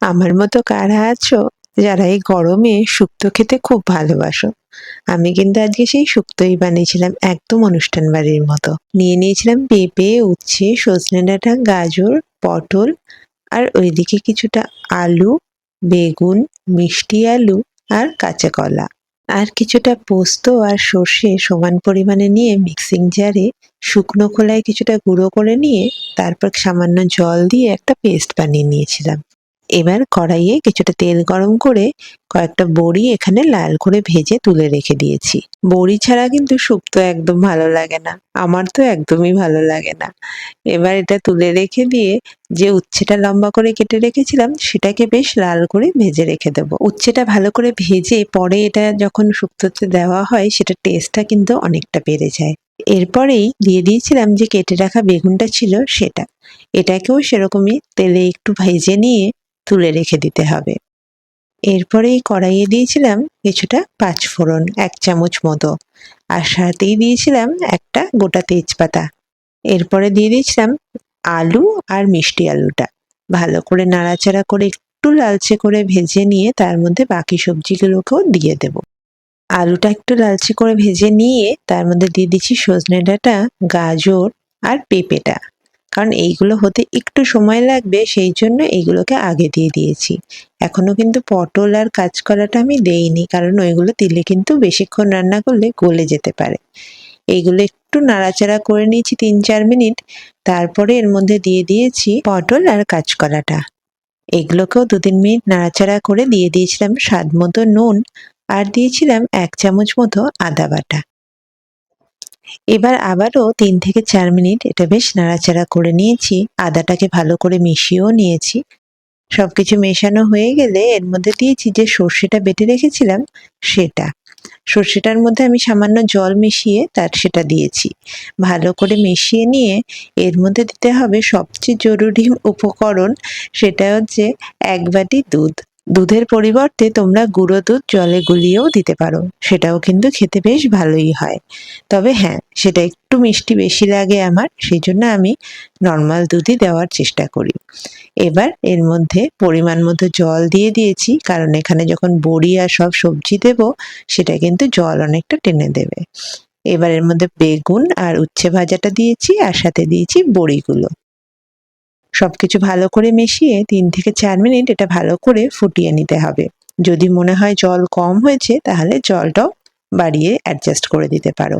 আমার মতো কারা আছো যারা এই গরমে শুক্তো খেতে খুব ভালোবাসো? আমি কিন্তু আজকে সেই শুক্তোই বানিয়েছিলাম একদম অনুষ্ঠান বাড়ির মতো। নিয়ে নিয়েছিলাম পেঁপে, উচ্ছে, সজনে ডাঁটা, গাজর, পটল আর ওইদিকে কিছুটা আলু, বেগুন, মিষ্টি আলু আর কাঁচা কলা। আর কিছুটা পোস্ত আর সর্ষে সমান পরিমাণে নিয়ে মিক্সিং জারে শুকনো খোলায় কিছুটা গুঁড়ো করে নিয়ে তারপর সামান্য জল দিয়ে একটা পেস্ট বানিয়ে নিয়েছিলাম। এবার কড়াইয়ে কিছুটা তেল গরম করে কয়েকটা বড়ি এখানে লাল করে ভেজে তুলে রেখে দিয়েছি। বড়ি ছাড়া কিন্তু শুক্তো একদম ভালো লাগে না। আমার তো একদমই ভালো লাগে না। এবার এটা তুলে রেখে দিয়ে যে উচ্ছেটা লম্বা করে কেটে রেখেছিলাম সেটাকে বেশ লাল করে ভেজে রেখে দেবো। উচ্ছেটা ভালো করে ভেজে পরে এটা যখন শুক্তোতে দেওয়া হয় সেটার টেস্টটা কিন্তু অনেকটা বেড়ে যায়। এরপরেই দিয়ে দিয়েছিলাম যে কেটে রাখা বেগুনটা ছিল সেটা। এটাকেও সেরকমই তেলে একটু ভেজে নিয়ে তুলে রেখে দিতে হবে। এরপরেই কড়াইয়ে দিয়েছিলাম কিছুটা পাঁচফোড়ন ১ চামচ মতো। আর সাথেই দিয়েছিলাম একটা গোটা তেজপাতা। এরপরে দিয়ে দিয়েছিলাম আলু আর মিষ্টি আলুটা। ভালো করে নাড়াচাড়া করে একটু লালচে করে ভেজে নিয়ে তার মধ্যে বাকি সবজিগুলোকেও দিয়ে দেব। আলুটা একটু লালচে করে ভেজে নিয়ে তার মধ্যে দিয়ে দিচ্ছি সজনে ডাঁটা, গাজর আর পেঁপেটা। কারণ এইগুলো হতে একটু সময় লাগবে সেই জন্য এইগুলোকে আগে দিয়ে দিয়েছি। এখনো কিন্তু পটল আর কাঁচকলাটা আমি দেইনি কারণ ওইগুলো দিলে কিন্তু বেশিক্ষণ রান্না করলে গলে যেতে পারে। এইগুলো একটু নাড়াচাড়া করে নিয়েছি ৩-৪ মিনিট। তারপরে এর মধ্যে দিয়ে দিয়েছি পটল আর কাঁচকলাটা। এগুলোকেও ২-৩ মিনিট নাড়াচাড়া করে দিয়ে দিয়েছিলাম স্বাদ মতো নুন আর দিয়েছিলাম ১ চামচ মতো আদা বাটা। এবার আবারও ৩-৪ মিনিট এটা বেশ নাড়াচাড়া করে নিয়েছি। আদাটাকে ভালো করে মিশিয়েও নিয়েছি। সবকিছু মেশানো হয়ে গেলে এর মধ্যে দিয়েছি যে সর্ষেটা বেটে রেখেছিলাম সেটা। সর্ষেটার মধ্যে আমি সামান্য জল মিশিয়ে সেটা দিয়েছি। ভালো করে মিশিয়ে নিয়ে এর মধ্যে দিতে হবে সবচেয়ে জরুরি উপকরণ, সেটা হচ্ছে ১ বাটি দুধ। দুধের পরিবর্তে তোমরা গুঁড়ো দুধ জলে গুলিয়েও দিতে পারো। সেটাও কিন্তু খেতে বেশ ভালোই হয়। তবে হ্যাঁ, সেটা একটু মিষ্টি বেশি লাগে আমার, সেজন্য আমি নরমাল দুধই দেওয়ার চেষ্টা করি। এবার এর মধ্যে পরিমাণ মতো জল দিয়ে দিয়েছি কারণ এখানে যখন বড়ি আর সব সবজি দেব সেটা কিন্তু জল অনেকটা টেনে দেবে। এবার এর মধ্যে বেগুন আর উচ্ছে ভাজাটা দিয়েছি আর সাথে দিয়েছি বড়িগুলো। সবকিছু ভালো করে মিশিয়ে ৩-৪ মিনিট এটা ভালো করে ফুটিয়ে নিতে হবে। যদি মনে হয় জল কম হয়েছে তাহলে জলটাও বাড়িয়ে অ্যাডজাস্ট করে দিতে পারো।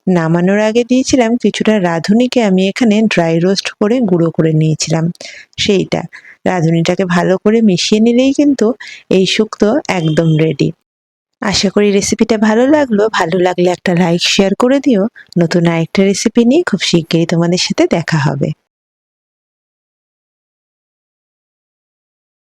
নামানোর আগে দিয়েছিলাম কিছুটা রাঁধুনিকে আমি এখানে ড্রাই রোস্ট করে গুঁড়ো করে নিয়েছিলাম সেইটা। রাঁধুনিটাকে ভালো করে মিশিয়ে নিলেই কিন্তু এই শুক্তো একদম রেডি। আশা করি রেসিপিটা ভালো লাগলো। ভালো লাগলে একটা লাইক শেয়ার করে দিও। নতুন আরেকটা রেসিপি নিয়ে খুব শিগগিরই তোমাদের সাথে দেখা হবে।